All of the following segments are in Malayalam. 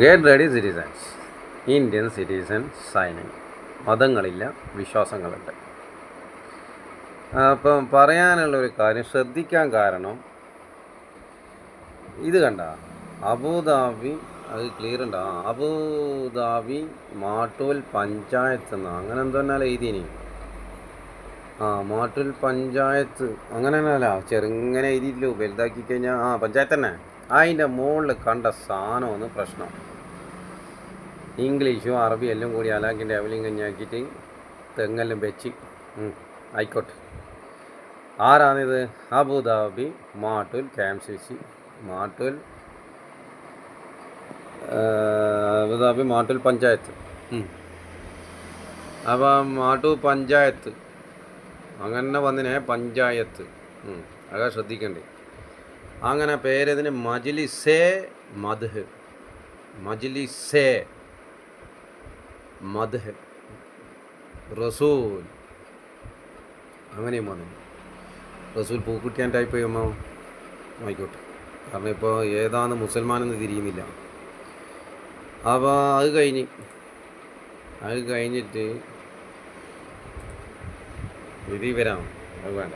Get ready citizens. Indian citizen signing. മതങ്ങളില്ല, വിശ്വാസങ്ങളുണ്ട്. അപ്പം പറയാനുള്ളൊരു കാര്യം ശ്രദ്ധിക്കാൻ കാരണം ഇത് കണ്ട അബുദാബി, അത് ക്ലിയർ ഉണ്ടോ? അബുദാബി മാട്ടൂൽ പഞ്ചായത്ത് എന്ന് അങ്ങനെ എന്തോന്നാലും എഴുതിനി. മാട്ടൂൽ പഞ്ചായത്ത് അങ്ങനെ തന്നെയല്ല, ചെറുങ്ങനെ എഴുതിയില്ലോ, വലുതാക്കി കഴിഞ്ഞാൽ പഞ്ചായത്ത് തന്നെ. അതിൻ്റെ മുകളിൽ കണ്ട സാധനമാണ് പ്രശ്നം. ഇംഗ്ലീഷും അറബിയും എല്ലാം കൂടി അലാക്കിൻ്റെ അവലിയും കഞ്ഞാക്കിയിട്ട് തെങ്ങെല്ലാം വെച്ച് ആയിക്കോട്ടെ. ആരാണിത്? Abu Dhabi Mattool KMCC Mattool Abu Dhabi Mattool panchayat. അപ്പം മാട്ടൂൽ പഞ്ചായത്ത് അങ്ങനെ വന്നിനെ പഞ്ചായത്ത് അതൊക്കെ ശ്രദ്ധിക്കണ്ടേ. അങ്ങനെ പേരതിന് മജ്ലിസേ മദ്ഹ്, മജ്ലിസേ മദ്ഹ് റസൂൽ അങ്ങനെയും വന്നു. റസൂൽ പൂക്കുട്ടിയാൻ ടൈപ്പ് ചെയ്യുമ്പോൾ ആയിക്കോട്ടെ, കാരണം ഇപ്പോൾ ഏതാന്ന് മുസൽമാനെന്ന് തിരിയുന്നില്ല. അപ്പോൾ അത് കഴിഞ്ഞിട്ട് ഇത് വരാം. അത് വേണ്ട,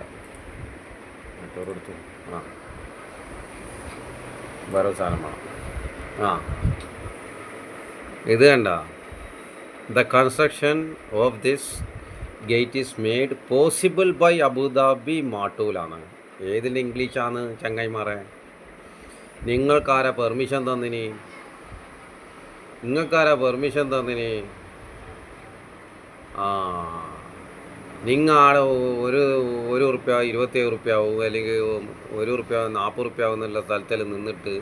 മറ്റോരെടുത്തു വേറെ സാധനം വേണം. ഇത് കണ്ട, the construction of this gate is made possible by Abu Dhabi മാട്ടൂലാണ്. ഏതിൻ്റെ ഇംഗ്ലീഷാണ് ചങ്ങായിമാരെ? നിങ്ങൾക്കാരാ പെർമിഷൻ തന്നിനി? നിങ്ങൾ ആടെ ഒരു ഉറുപ്പ്യ 27 ഉറുപ്പ്യ ആവും, അല്ലെങ്കിൽ 1 ഉറുപ്പ്യ 40 ഉറുപ്പ്യ ആവും എന്നുള്ള സ്ഥലത്തിൽ നിന്നിട്ട്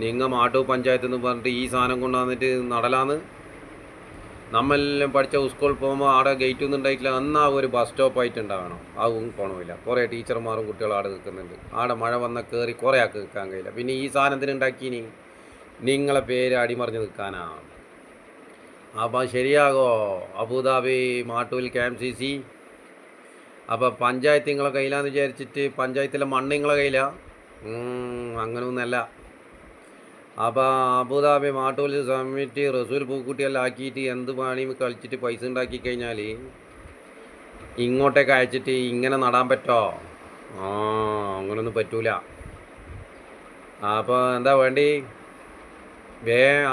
നിങ്ങൾ മാട്ടൂർ പഞ്ചായത്ത് എന്ന് പറഞ്ഞിട്ട് ഈ സാധനം കൊണ്ടുവന്നിട്ട് നടലാന്ന്. നമ്മളെല്ലാം പഠിച്ച സ്കൂളിൽ പോകുമ്പോൾ ആടെ ഗേറ്റ് ഒന്നും ഉണ്ടായിട്ടില്ല. എന്നാൽ ഒരു ബസ് സ്റ്റോപ്പായിട്ട് ഉണ്ടാകണം. അതും പോകണമില്ല. കുറേ ടീച്ചർമാരും കുട്ടികളും ആടെ നിൽക്കുന്നുണ്ട്. ആടെ മഴ വന്നാൽ കയറി കുറേ ആൾക്ക് നിൽക്കാൻ കഴിയില്ല. പിന്നെ ഈ സാധനത്തിന് ഉണ്ടാക്കിനി നിങ്ങളെ പേര് അടിമറിഞ്ഞ് നിൽക്കാനാ. അപ്പം ശരിയാകോ? Abu Dhabi Mattool KMCC. അപ്പോൾ പഞ്ചായത്ത് നിങ്ങളെ കയ്യിലാന്ന് വിചാരിച്ചിട്ട് പഞ്ചായത്തിലെ മണ്ണ് നിങ്ങളെ കയ്യിലാണ്? അങ്ങനെയൊന്നല്ല. അപ്പോൾ അബുദാബി മാട്ടൂൽ സമിറ്റ് റസൂൽ പൂക്കുട്ടിയെല്ലാം ആക്കിയിട്ട് എന്ത് പണിയും കളിച്ചിട്ട് പൈസ ഉണ്ടാക്കി കഴിഞ്ഞാൽ ഇങ്ങോട്ടേക്ക് അയച്ചിട്ട് ഇങ്ങനെ നടാൻ പറ്റുമോ? അങ്ങനൊന്നും പറ്റൂല. അപ്പോൾ എന്താ വേണ്ടി?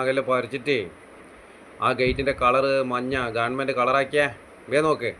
അകലെ പറിച്ചിട്ട് ആ ഗേറ്റിൻ്റെ കളറ് മഞ്ഞ ഗവൺമെൻറ് കളറാക്കിയേ നോക്ക്.